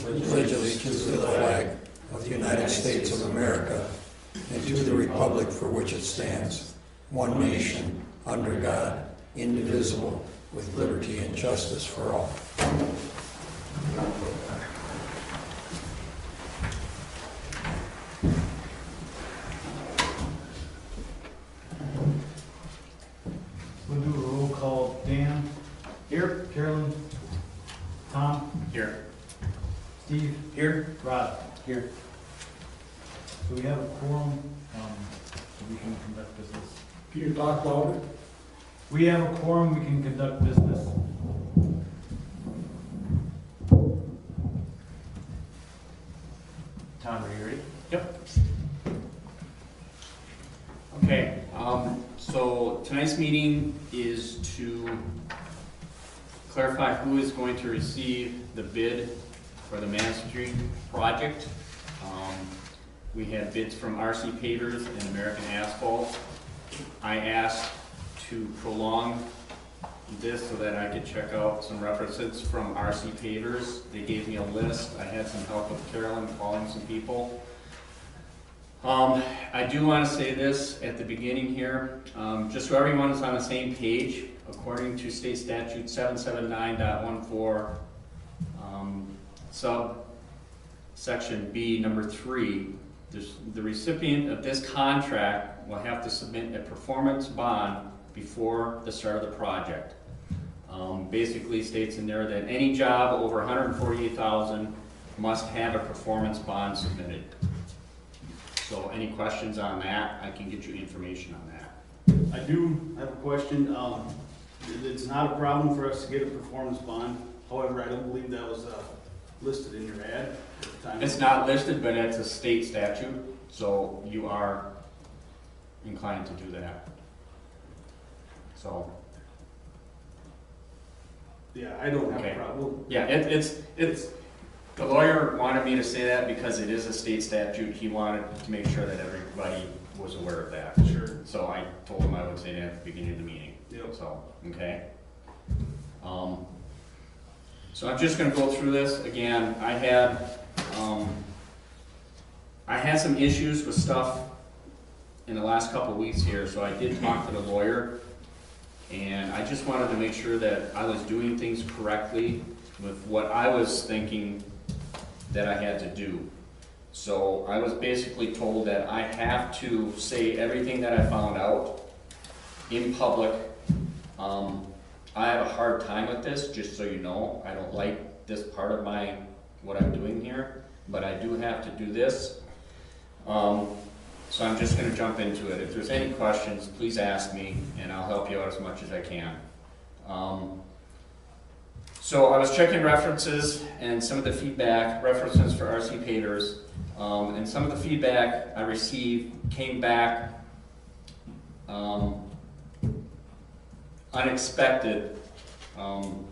pledge allegiance to the flag of the United States of America and to the republic for which it stands, one nation, under God, indivisible, with liberty and justice for all. We'll do a roll call. Dan? Here. Carolyn? Tom? Here. Steve? Here. Rod? Here. So we have a quorum, so we can conduct business. Can you talk louder? We have a quorum, we can conduct business. Tom, are you ready? Yep. Okay, so tonight's meeting is to clarify who is going to receive the bid for the Madison Street project. We had bids from RC Pavers and American Asphalt. I asked to prolong this so that I could check out some references from RC Pavers. They gave me a list. I had some help with Carolyn calling some people. I do want to say this at the beginning here, just so everyone is on the same page. According to state statute 779.14, subsection B, number 3, the recipient of this contract will have to submit a performance bond before the start of the project. Basically states in there that any job over $148,000 must have a performance bond submitted. So any questions on that, I can get you information on that. I do have a question. It's not a problem for us to get a performance bond. However, I don't believe that was listed in your ad at the time. It's not listed, but it's a state statute, so you are inclined to do that. So. Yeah, I don't have Okay. a problem. Yeah, it's, the lawyer wanted me to say that because it is a state statute. He wanted to make sure that everybody was aware of that. Sure. So I told him I would say that at the beginning of the meeting. Yep. So, okay. So I'm just gonna go through this again. I had some issues with stuff in the last couple of weeks here, so I did talk to the lawyer, and I just wanted to make sure that I was doing things correctly with what I was thinking that I had to do. So I was basically told that I have to say everything that I found out in public. I have a hard time with this, just so you know. I don't like this part of what I'm doing here, but I do have to do this. So I'm just gonna jump into it. If there's any questions, please ask me, and I'll help you out as much as I can. So I was checking references and some of the feedback, references for RC Pavers, and some of the feedback I received came back unexpected on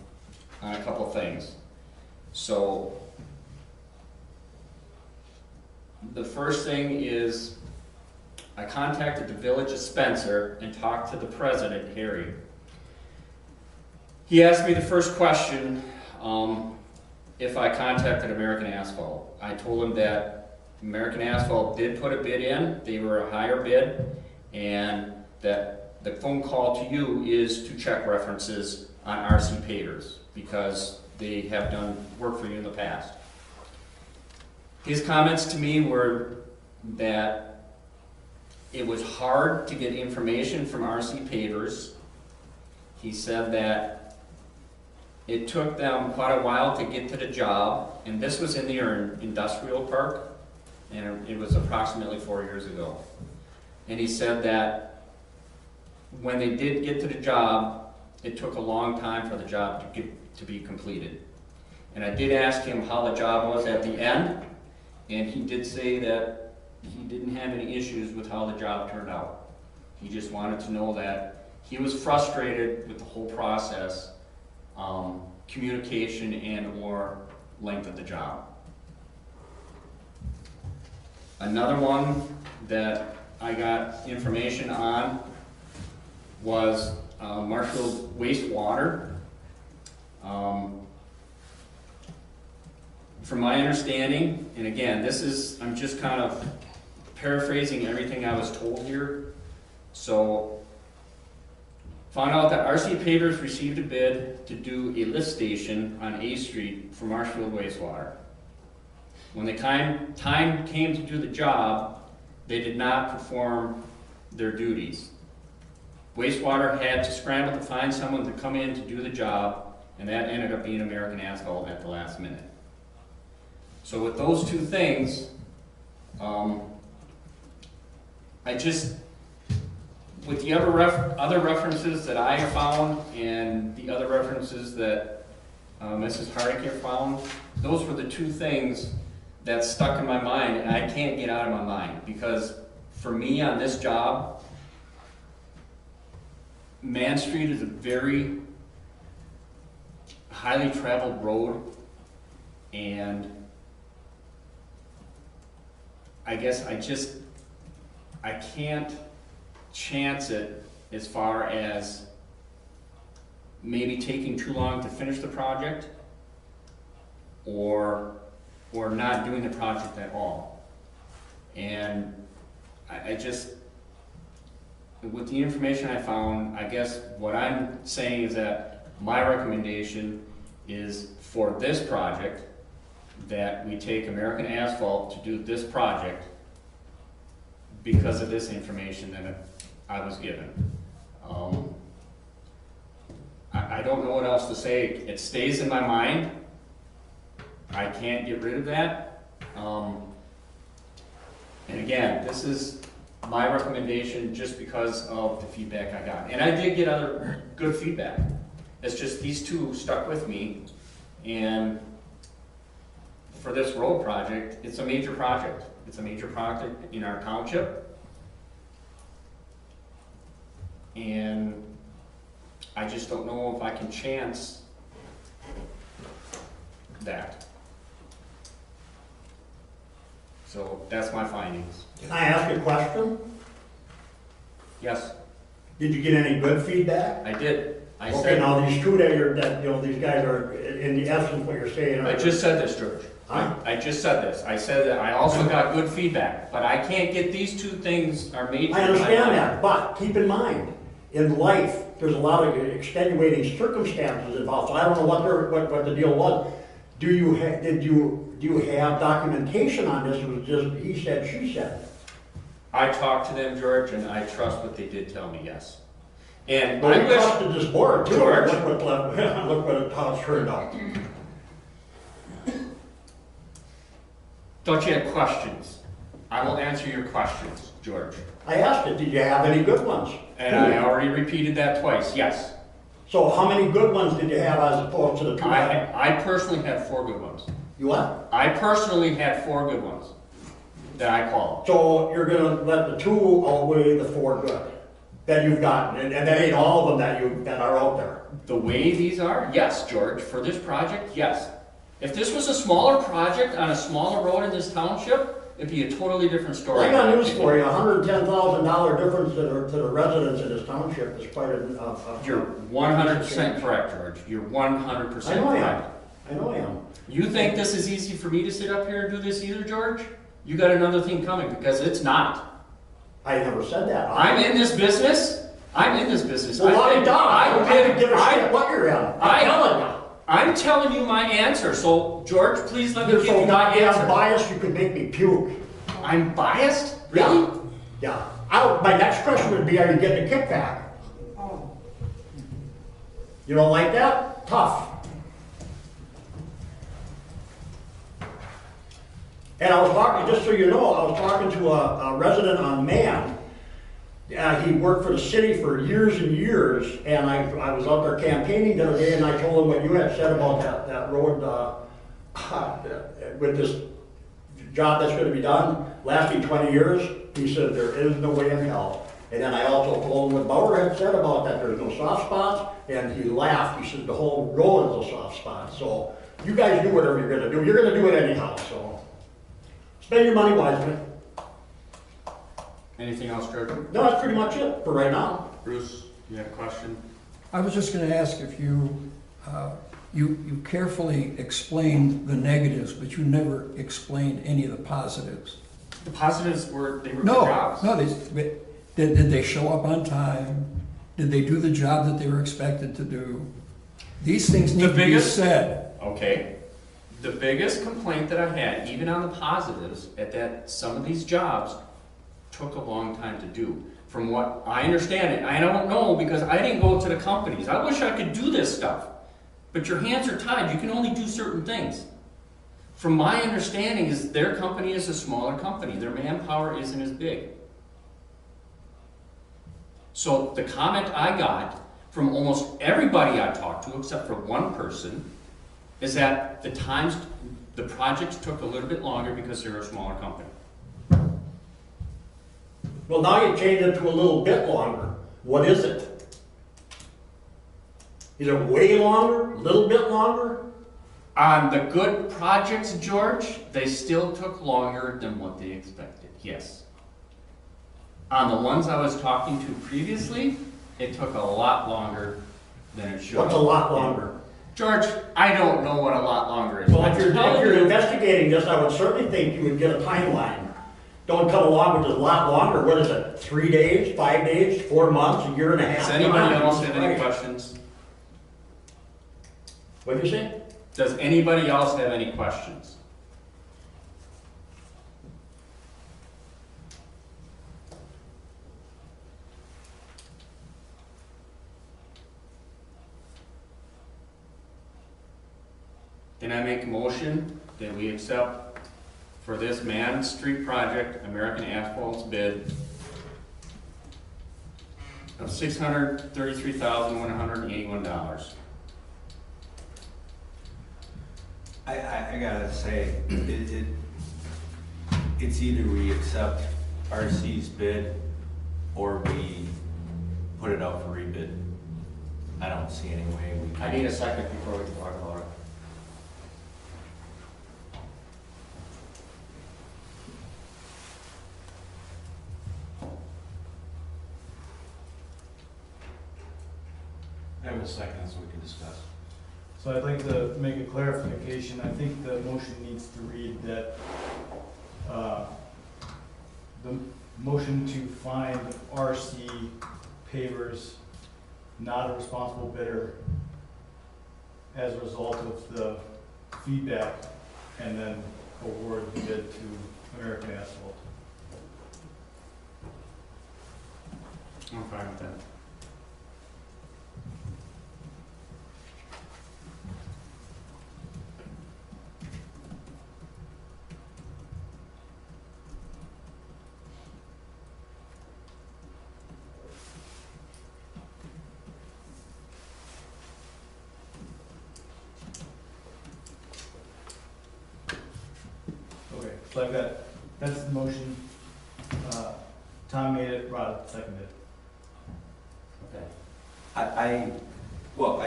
a couple things. So the first thing is I contacted the Village of Spencer and talked to the president, Harry. He asked me the first question if I contacted American Asphalt. I told him that American Asphalt did put a bid in, they were a higher bid, and that the phone call to you is to check references on RC Pavers because they have done work for you in the past. His comments to me were that it was hard to get information from RC Pavers. He said that it took them quite a while to get to the job, and this was in their industrial park, and it was approximately 4 years ago. And he said that when they did get to the job, it took a long time for the job to be completed. And I did ask him how the job was at the end, and he did say that he didn't have any issues with how the job turned out. He just wanted to know that he was frustrated with the whole process, communication and/or length of the job. Another one that I got information on was Marshfield wastewater. from my understanding, and again, I'm just kind of paraphrasing everything I was told here. So, found out that RC Pavers received a bid to do a lift station on A Street for Marshfield Wastewater. When the time came to do the job, they did not perform their duties. Wastewater had to scramble to find someone to come in to do the job, and that ended up being American Asphalt at the last minute. So with those two things, with the other references that I found and the other references that Mrs. Hardicke found, those were the two things that stuck in my mind, and I can't get out of my mind, because for me on this job, Man Street is a very highly traveled road, and I guess I can't chance it as far as maybe taking too long to finish the project or not doing the project at all. And I just, with the information I found, I guess what I'm saying is that my recommendation is for this project that we take American Asphalt to do this project because of this information that I was given. I don't know what else to say. It stays in my mind. I can't get rid of that. And again, this is my recommendation just because of the feedback I got. And I did get other good feedback. It's just these two stuck with me. And for this road project, it's a major project. It's a major project in our township. And I just don't know if I can chance that. So that's my findings. Can I ask a question? Yes, Did you get any good feedback? I did. I Okay, said, now these two that these guys are, in the essence, what you're saying. I just said this, George. Huh? I just said this. I said that I also got good feedback, but I can't get these two things are major. I understand that, but keep in mind, in life, there's a lot of extenuating circumstances involved. So I don't know what the deal was. Do you have documentation on this? It was just he said, she said. I talked to them, George, and I trust what they did tell me, yes. And But I we wish, trusted this board too. George. Look how it's turned out. don't you have questions? I will answer your questions, George. I asked it, did you have any good ones? And I already repeated that twice, yes. So how many good ones did you have as opposed to the two? I personally had 4 good ones. You what? I personally had 4 good ones that I called. So you're gonna let the 2 outweigh the 4 good that you've gotten, and that ain't all of them that are out there. The way these are, yes, George. For this project, yes. If this was a smaller project on a smaller road in this township, it'd be a totally different story. Well, I got news for you, $110,000 difference to the residents of this township is quite a. You're 100% correct, George. You're 100% I know I am. correct. I know I am. You think this is easy for me to sit up here and do this either, George? You got another thing coming, because it's not. I never said that. I'm in this business. I'm in this business. Well, why you don't? I don't give a shit what you're in. I'm telling you. I'm telling you my answer. So, George, please let me You're give so you my goddamn answer. biased, you could make me puke. I'm biased? Really? Yeah. My next question would be, are you getting a kickback? You don't like that? Tough. And I was talking, just so you know, I was talking to a resident on Man. He worked for the city for years and years, and I was out there campaigning the other day, and I told him what you had said about that road with this job that's going to be done, lasting 20 years. He said, there is no way in hell. And then I also told him what Bauer had said about that, there's no soft spots, and he laughed. He said, the whole road is a soft spot. So you guys do whatever you're going to do. You're going to do it anyhow, so spend your money wisely. Anything else, George? No, that's pretty much it for right now. Bruce, you have a question? I was just going to ask if you You carefully explained the negatives, but you never explained any of the positives. The positives were, they were good No, jobs. no, did they show up on time? Did they do the job that they were expected to do? These things need to be said. Okay. The biggest complaint that I had, even on the positives, at that some of these jobs took a long time to do. From what I understand it, I don't know because I didn't go to the companies. I wish I could do this stuff. But your hands are tied. You can only do certain things. From my understanding is their company is a smaller company. Their manpower isn't as big. So the comment I got from almost everybody I talked to, except for one person, is that the projects took a little bit longer because they're a smaller company. Well, now you change it to a little bit longer. What is it? Is it way longer? A little bit longer? On the good projects, George, they still took longer than what they expected, yes. On the ones I was talking to previously, it took a lot longer than it should. What's a lot longer? George, I don't know what a lot longer is. Well, if you're investigating this, I would certainly think you would get a timeline. Don't come along with a lot longer. What is it? 3 days, 5 days, 4 months, a year and a half? Does anybody else have any questions? What did you say? Does anybody else have any questions? Can I make a motion that we accept for this Man Street project, American Asphalt's bid of $633,181? I gotta say, it's either we accept RC's bid or we put it out for rebid. I don't see any way we can. I need a second before we talk about it. I have a second so we can discuss. So I'd like to make a clarification. I think the motion needs to read that, the motion to find RC Pavers not a responsible bidder as a result of the feedback, and then award the bid to American Asphalt. I'm fine with that. Okay, so I've got, that's the motion. Tom made it, Rod seconded. Okay. Well,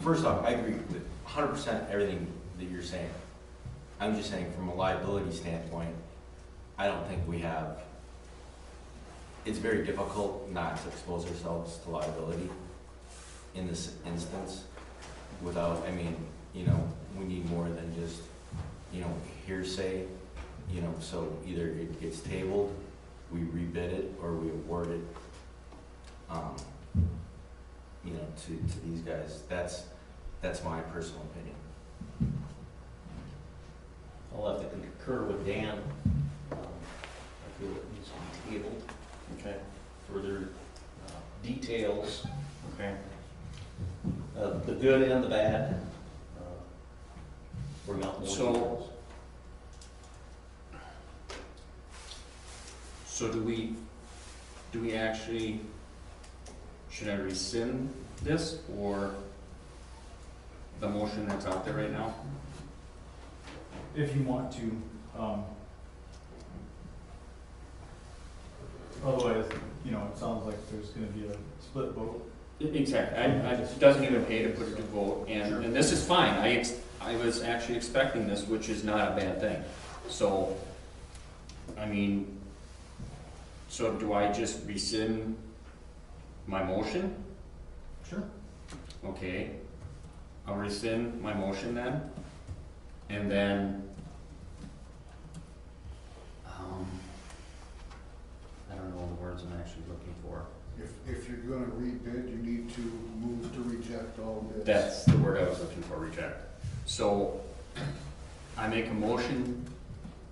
first off, I agree with 100% everything that you're saying. I'm just saying from a liability standpoint, I don't think we have, it's very difficult not to expose ourselves to liability in this instance without, we need more than just, hearsay, so either it gets tabled, we rebid it, or we award it, to these guys. That's my personal opinion. I'll have to concur with Dan. I feel it needs to be tabled. Okay. Further details, Okay. the good and the bad. Bring out more So- details. So do we actually, should I rescind this or the motion that's out there right now? If you want to, otherwise, it sounds like there's gonna be a split vote. Exactly. It doesn't even pay to put it to vote, and this is fine. I was actually expecting this, which is not a bad thing. So, so do I just rescind my motion? Sure. Okay. I'll rescind my motion then, and then, I don't know the words I'm actually looking for. If you're gonna rebid, you need to move to reject all bids. That's the word I was looking for, reject. So, I make a motion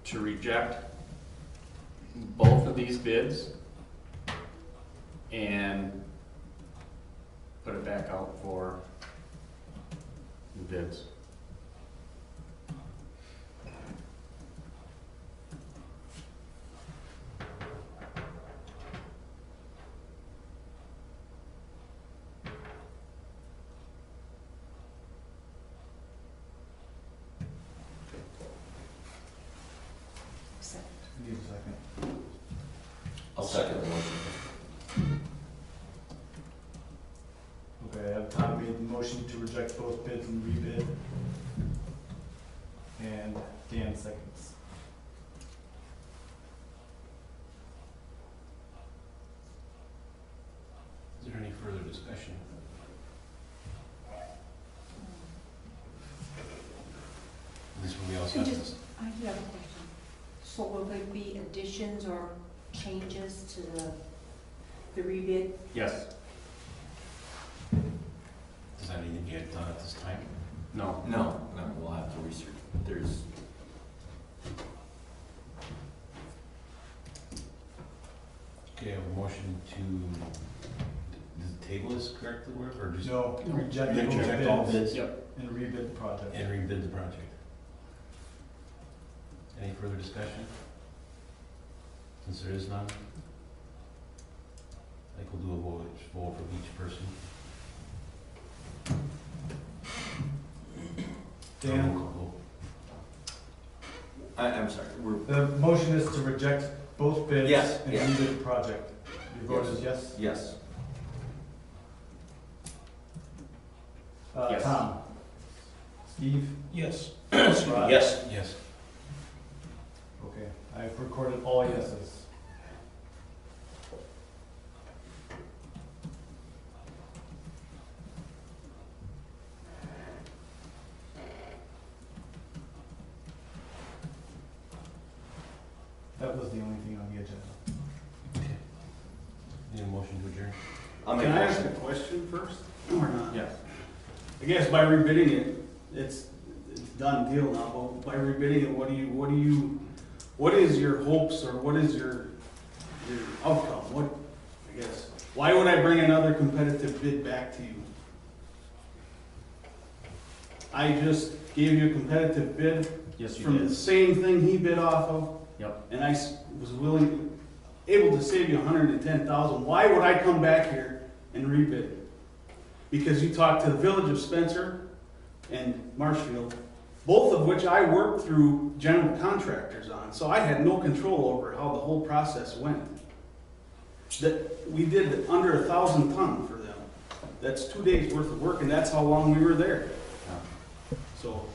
to reject both of these bids and put it back out for bids. Need a second. I'll second the motion. Okay, I have Tom made the motion to reject both bids and rebid. And Dan seconds. Is there any further discussion? This one we also have this. I do have a question. So will there be additions or changes to the rebid? Yes. Does that need to get done at this time? No. No, we'll have to research. There's, Okay, I have a motion to, does the table is correct the word, or just? No, reject both Reject all bids bids Yep. and rebid the project. and rebid the project. Any further discussion? Since there is none, I think we'll do a vote for each person. Dan, Roll call I'm sorry, the motion is to reject both bids Yes, and yes. rebid the project. Your vote Yes. is yes? yes. Yes. Tom? Steve? Yes. Rod? Yes. Yes. Okay, I've recorded all yeses. That was the only thing on the agenda. Need a motion to adjourn? I'll make Can a I ask a motion. question first, or not? Yes. I guess by rebidding it, it's done deal now, but by rebidding it, what is your hopes, or what is your outcome? What, I guess, why would I bring another competitive bid back to you? I just gave you a competitive bid Yes, you from the did. same thing he bid off of, Yep. and I was able to save you $110,000. Why would I come back here and rebid it? Because you talked to the Village of Spencer and Marshfield, both of which I worked through general contractors on, so I had no control over how the whole process went. That we did under 1,000 ton for them. That's 2 days worth of work, and that's how long we were there. So,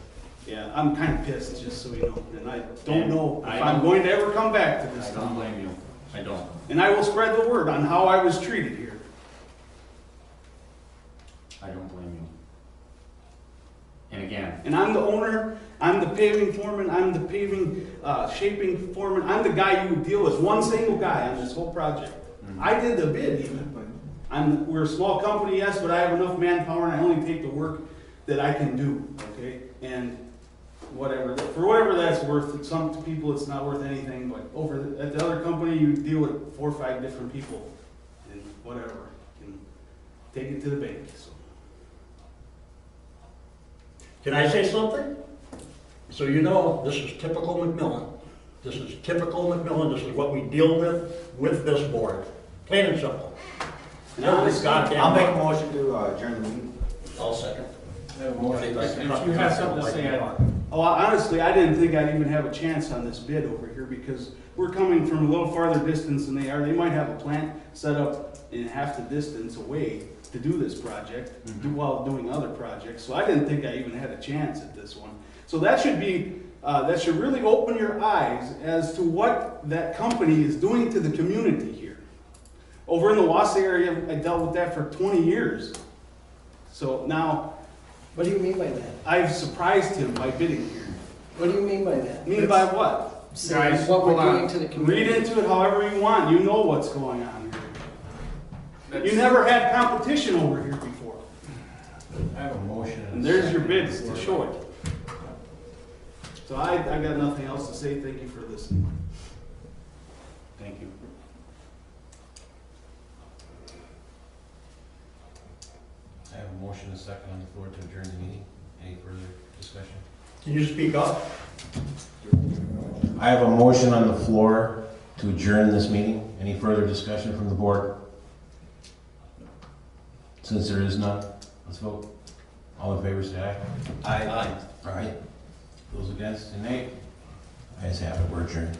yeah, I'm kind of pissed, just so you know, and I don't know if I'm going to ever come back to this I don't town. blame you. I don't. And I will spread the word on how I was treated here. I don't blame you. And again, And I'm the owner, I'm the paving foreman, I'm the paving, shaping foreman, I'm the guy you would deal with, one single guy on this whole project. I did the bid even. We're a small company, yes, but I have enough manpower and I only take the work that I can do, okay? And whatever, for whatever that's worth, some people it's not worth anything, but at the other company, you deal with 4 or 5 different people and whatever, and take it to the bank, so. Can I say something? So you know, this is typical McMillan. This is typical McMillan. This is what we deal with this board. Plain and simple. And honestly, I'll make a motion to adjourn the meeting. I'll second. If you have something to say, oh, honestly, I didn't think I'd even have a chance on this bid over here because we're coming from a little farther distance than they are. They might have a plant set up in half the distance away to do this project, while doing other projects. So I didn't think I even had a chance at this one. So that should be, that should really open your eyes as to what that company is doing to the community here. Over in the Wausau area, I dealt with that for 20 years. So now, What do you mean by that? I've surprised him by bidding here. What do you mean by that? Mean by what? Saying Guys, what we're hold on. doing to the community. Read into it however you want. You know what's going on here. You never had competition over here before. I have a motion. And there's your bids to show it. So I got nothing else to say. Thank you for listening. Thank you. I have a motion and a second on the floor to adjourn the meeting. Any further discussion? Can you speak up? I have a motion on the floor to adjourn this meeting. Any further discussion from the board? Since there is none, let's vote. All in favor, say aye. I, Aye. Those against, say nay. Ayes have it, we're adjourned.